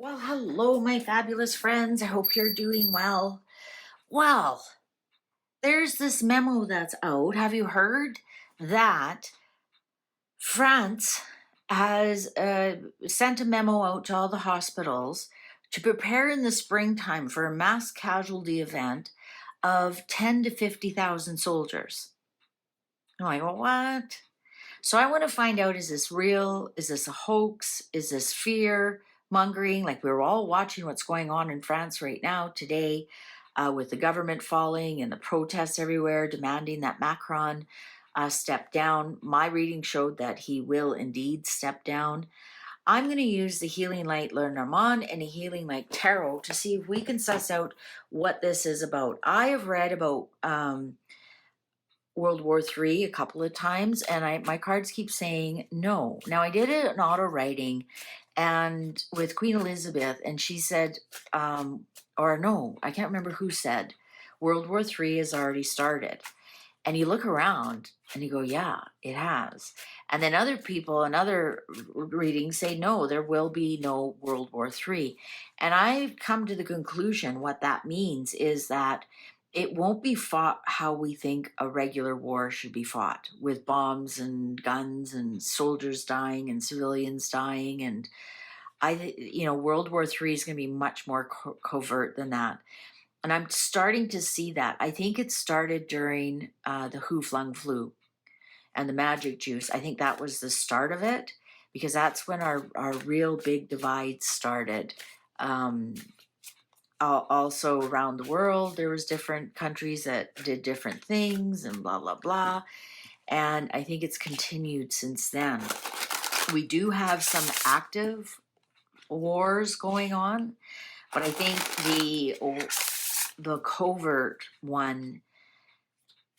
Well, hello, my fabulous friends. I hope you're doing well. Well, there's this memo that's out. Have you heard that France has sent a memo out to all the hospitals to prepare in the springtime for a mass casualty event of 10 to 50,000 soldiers? I'm like, well, what? So I want to find out, is this real? Is this a hoax? Is this fear mongering? Like, we're all watching what's going on in France right now today, with the government falling and the protests everywhere demanding that Macron step down. My reading showed that he will indeed step down. I'm going to use the Healing Light Lenormand and the Healing Light Tarot to see if we can suss out what this is about. I have read about World War III a couple of times, and my cards keep saying no. Now, I did an auto writing and with Queen Elizabeth, and she said, or no, I can't remember who said, World War III has already started. And you look around and you go, yeah, it has. And then other people and other readings say, no, there will be no World War III. And I've come to the conclusion what that means is that it won't be fought how we think a regular war should be fought, with bombs and guns and soldiers dying and civilians dying. And World War III is going to be much more covert than that. And I'm starting to see that. I think it started during the Who Flung Flu and the magic juice. I think that was the start of it, because that's when our real big divide started. Also around the world, there was different countries that did different things and blah, blah, blah. And I think it's continued since then. We do have some active wars going on, but I think the covert one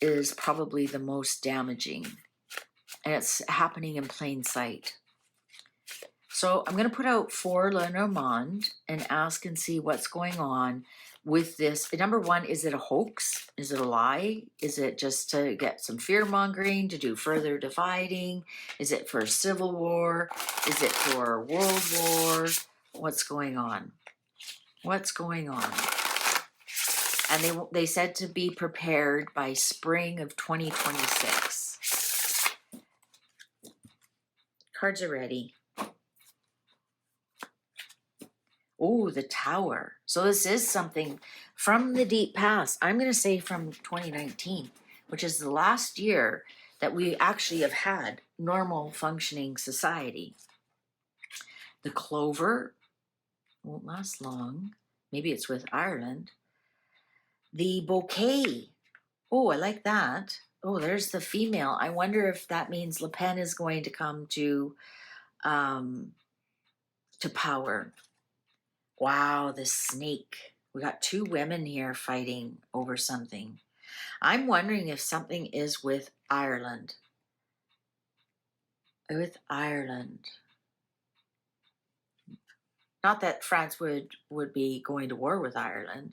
is probably the most damaging, and it's happening in plain sight. So I'm going to put out 4 Lenormand and ask and see what's going on with this. Number one, is it a hoax? Is it a lie? Is it just to get some fear mongering, to do further dividing? Is it for a civil war? Is it for a world war? What's going on? What's going on? And they said to be prepared by spring of 2026. Cards are ready. Oh, the Tower. So this is something from the deep past. I'm going to say from 2019, which is the last year that we actually have had normal functioning society. The Clover won't last long. Maybe it's with Ireland. The Bouquet. Oh, I like that. Oh, there's the female. I wonder if that means Le Pen is going to come to power. Wow, the snake. We got 2 women here fighting over something. I'm wondering if something is with Ireland. With Ireland. Not that France would be going to war with Ireland.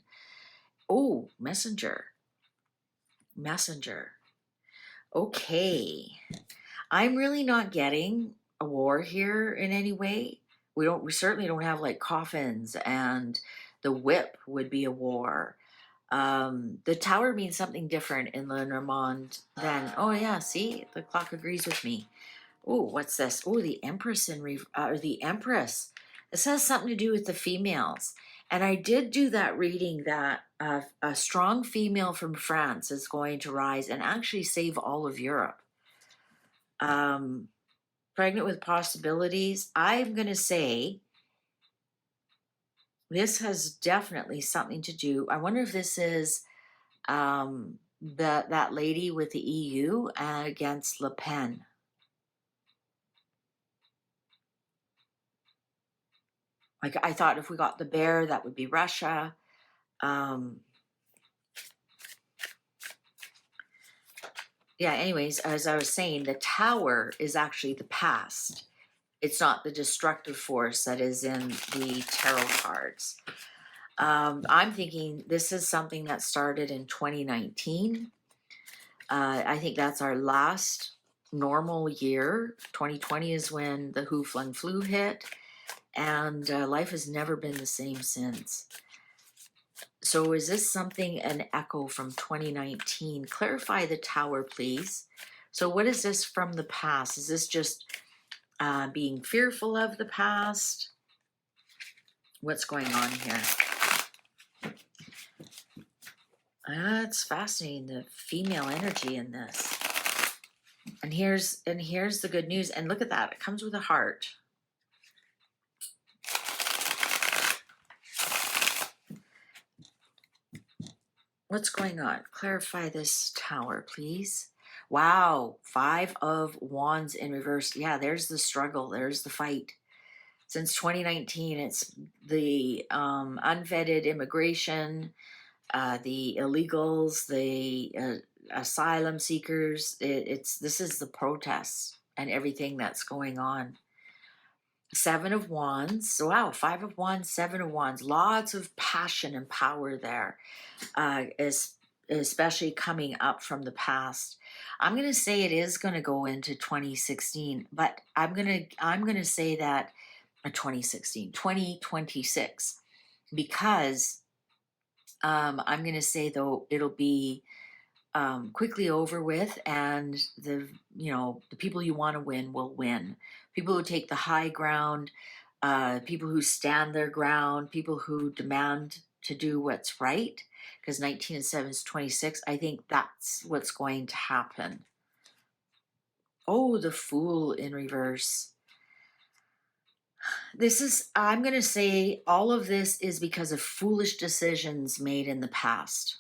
Oh, messenger. Messenger. Okay. I'm really not getting a war here in any way. We certainly don't have like coffins, and the whip would be a war. The Tower means something different in Lenormand than, oh yeah, see, the clock agrees with me. Oh, what's this? Oh, the Empress or the Empress. This has something to do with the females. And I did do that reading that a strong female from France is going to rise and actually save all of Europe. Pregnant with possibilities. I'm going to say this has definitely something to do. I wonder if this is that lady with the EU against Le Pen. Like, I thought if we got the bear, that would be Russia. Yeah, anyways, as I was saying, the Tower is actually the past. It's not the destructive force that is in the tarot cards. I'm thinking this is something that started in 2019. I think that's our last normal year. 2020 is when the Who Flung Flu hit. and life has never been the same since. So is this something, an echo from 2019? Clarify the Tower, please. So what is this from the past? Is this just being fearful of the past? What's going on here? It's fascinating, the female energy in this. And here's the good news. And look at that, it comes with a heart. What's going on? Clarify this Tower, please. Wow, 5 of Wands in reverse. Yeah, there's the struggle. There's the fight. Since 2019, it's the unvetted immigration, the illegals, the asylum seekers. This is the protests and everything that's going on. 7 of Wands. Wow, 5 of Wands, 7 of Wands. Lots of passion and power there, especially coming up from the past. I'm going to say it is going to go into 2016, but I'm going to say that 2026, because I'm going to say, though, it'll be quickly over with, and the people you want to win will win. People who take the high ground, people who stand their ground, people who demand to do what's right, because 19 and 7 is 26. I think that's what's going to happen. Oh, the Fool in reverse. I'm going to say all of this is because of foolish decisions made in the past.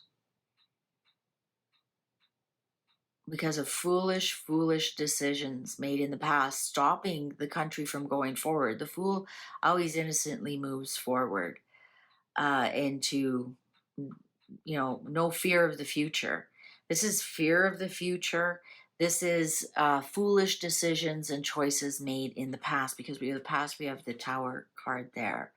Because of foolish decisions made in the past, stopping the country from going forward. The Fool always innocently moves forward into, no fear of the future. This is fear of the future. This is foolish decisions and choices made in the past, because we have the past, we have the Tower card there.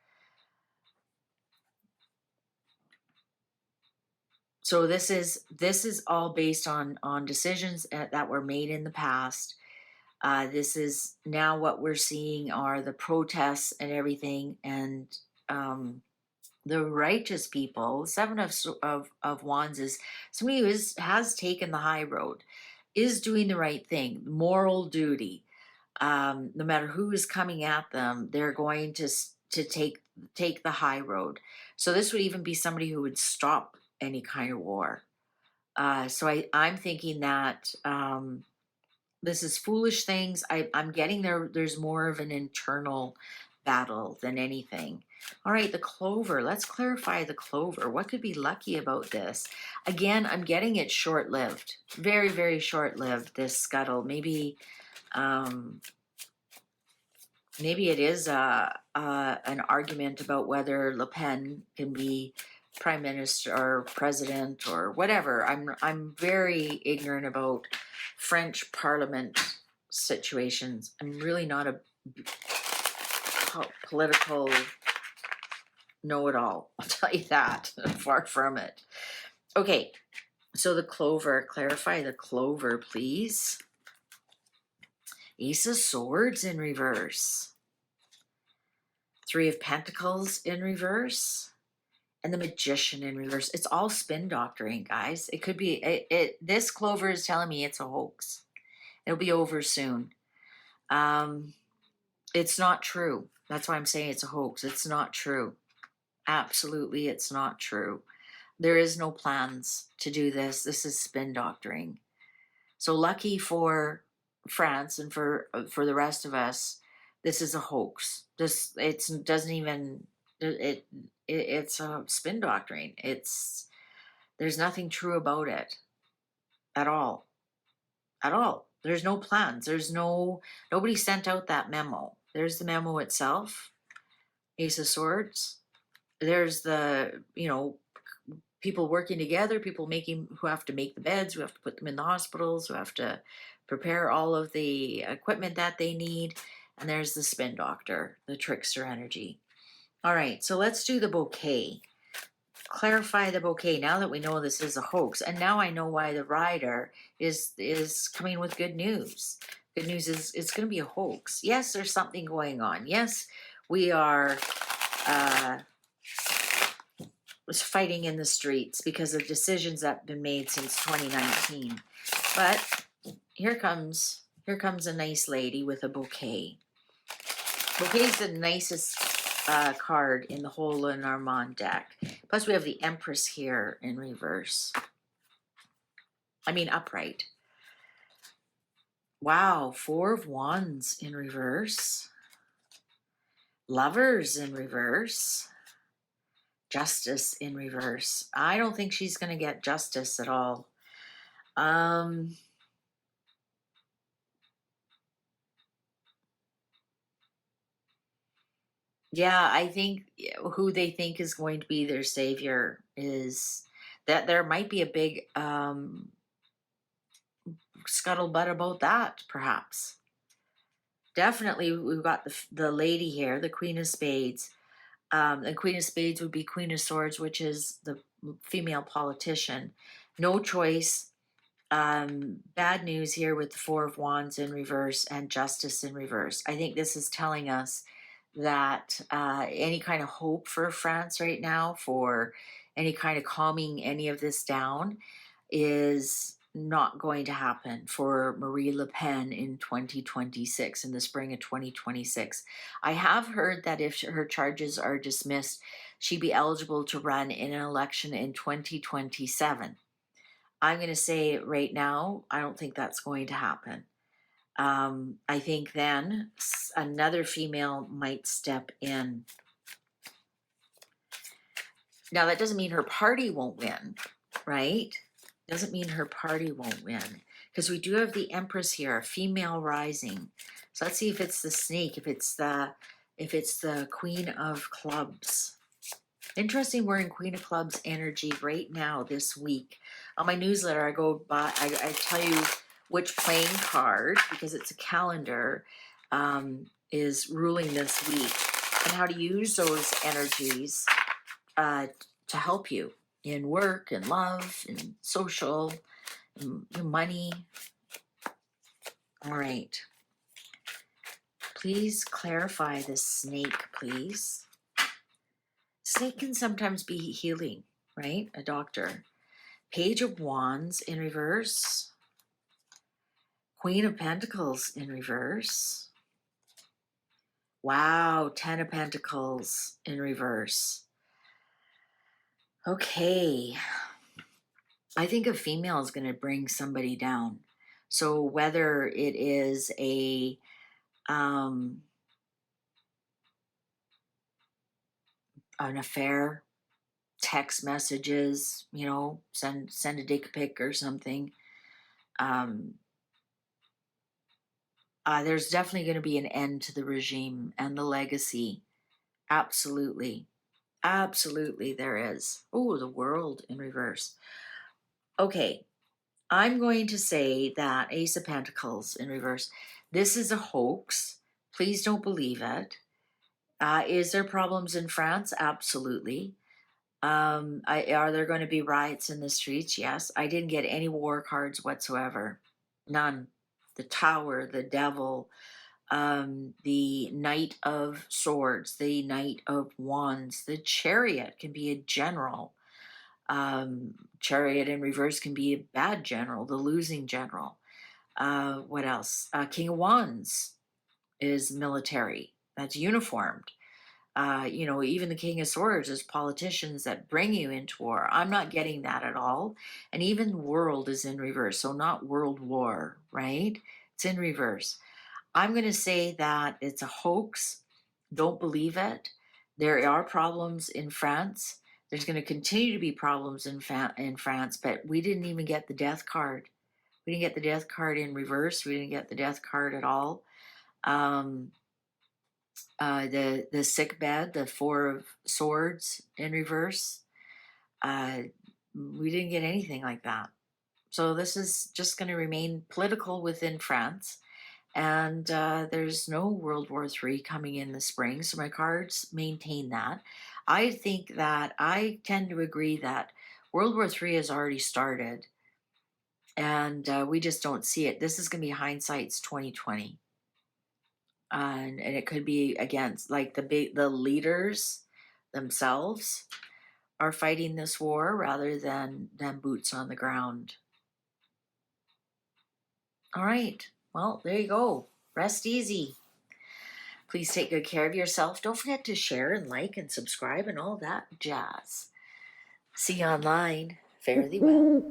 So this is all based on decisions that were made in the past. This is now what we're seeing are the protests and everything, and the righteous people. 7 of Wands is somebody who has taken the high road, is doing the right thing, moral duty. No matter who is coming at them, they're going to take the high road. So this would even be somebody who would stop any kind of war. So I'm thinking that this is foolish things. I'm getting there's more of an internal battle than anything. All right, the Clover. Let's clarify the Clover. What could be lucky about this? Again, I'm getting it short-lived. Very, very short-lived, this scuttle. Maybe it is an argument about whether Le Pen can be prime minister or president or whatever. I'm very ignorant about French parliament situations. I'm really not a political know-it-all, I'll tell you that. Far from it. Okay, so the Clover. Clarify the Clover, please. Ace of Swords in reverse. 3 of Pentacles in reverse. And the Magician in reverse. It's all spin doctoring, guys. It could be, this Clover is telling me it's a hoax. It'll be over soon. It's not true. That's why I'm saying it's a hoax. It's not true. Absolutely, it's not true. There is no plans to do this. This is spin doctoring. So lucky for France and for the rest of us, this is a hoax. It's a spin doctoring. There's nothing true about it at all. There's no plans. Nobody sent out that memo. There's the memo itself. Ace of Swords. There's the, people working together, people who have to make the beds, who have to put them in the hospitals, who have to prepare all of the equipment that they need. And there's the spin doctor, the trickster energy. All right, so let's do the bouquet. Clarify the bouquet now that we know this is a hoax. And now I know why the rider is coming with good news. Good news is it's going to be a hoax. Yes, there's something going on. Yes, We are was fighting in the streets because of decisions that have been made since 2019. But here comes a nice lady with a bouquet. Bouquet is the nicest card in the whole Lenormand deck. Plus we have the Empress here in reverse. I mean upright. Wow, 4 of Wands in reverse. Lovers in reverse. Justice in reverse. I don't think she's going to get justice at all. Yeah, I think who they think is going to be their savior is that there might be a big scuttlebutt about that, perhaps. Definitely, we've got the lady here, the Queen of Spades. And Queen of Spades would be Queen of Swords, which is the female politician. No choice. Bad news here with the 4 of Wands in reverse and Justice in reverse. I think this is telling us that any kind of hope for France right now, for any kind of calming any of this down, is not going to happen for Marie Le Pen in 2026, in the spring of 2026. I have heard that if her charges are dismissed, she'd be eligible to run in an election in 2027. I'm going to say right now, I don't think that's going to happen. I think then another female might step in. Now, that doesn't mean her party won't win, right? Doesn't mean her party won't win, because we do have the Empress here, a female rising. So let's see if it's the Snake, if it's the Queen of Clubs. Interesting, we're in Queen of Clubs energy right now this week. On my newsletter, I go by, I tell you which playing card, because it's a calendar, is ruling this week, and how to use those energies to help you in work and love and social and money. All right. Please clarify the Snake, please. Snake can sometimes be healing, right? A doctor. Page of Wands in reverse. Queen of Pentacles in reverse. Wow, 10 of Pentacles in reverse. Okay. I think a female is going to bring somebody down. So whether it is an affair, text messages, you know, send a dick pic or something. There's definitely going to be an end to the regime and the legacy. Absolutely. Absolutely there is. Oh, the World in reverse. Okay, I'm going to say that Ace of Pentacles in reverse. This is a hoax. Please don't believe it. Is there problems in France? Absolutely. Are there going to be riots in the streets? Yes. I didn't get any war cards whatsoever. None. The Tower, the Devil, the Knight of Swords, the Knight of Wands, the Chariot can be a general. Chariot in reverse can be a bad general, the losing general. What else? King of Wands is military. That's uniformed. You know, even the King of Swords is politicians that bring you into war. I'm not getting that at all. And even World is in reverse. So not World War, right? It's in reverse. I'm going to say that it's a hoax. Don't believe it. There are problems in France. There's going to continue to be problems in France, but we didn't even get the death card. We didn't get the death card in reverse. We didn't get the death card at all. The sick bed, the 4 of Swords in reverse. We didn't get anything like that. So this is just going to remain political within France. And there's no World War III coming in the spring, so my cards maintain that. I think that I tend to agree that World War III has already started, and we just don't see it. This is going to be hindsight's 2020. and it could be against like the leaders themselves are fighting this war rather than boots on the ground. All right, well, there you go. Rest easy. Please take good care of yourself. Don't forget to share and like and subscribe and all that jazz. See you online. Fare thee well.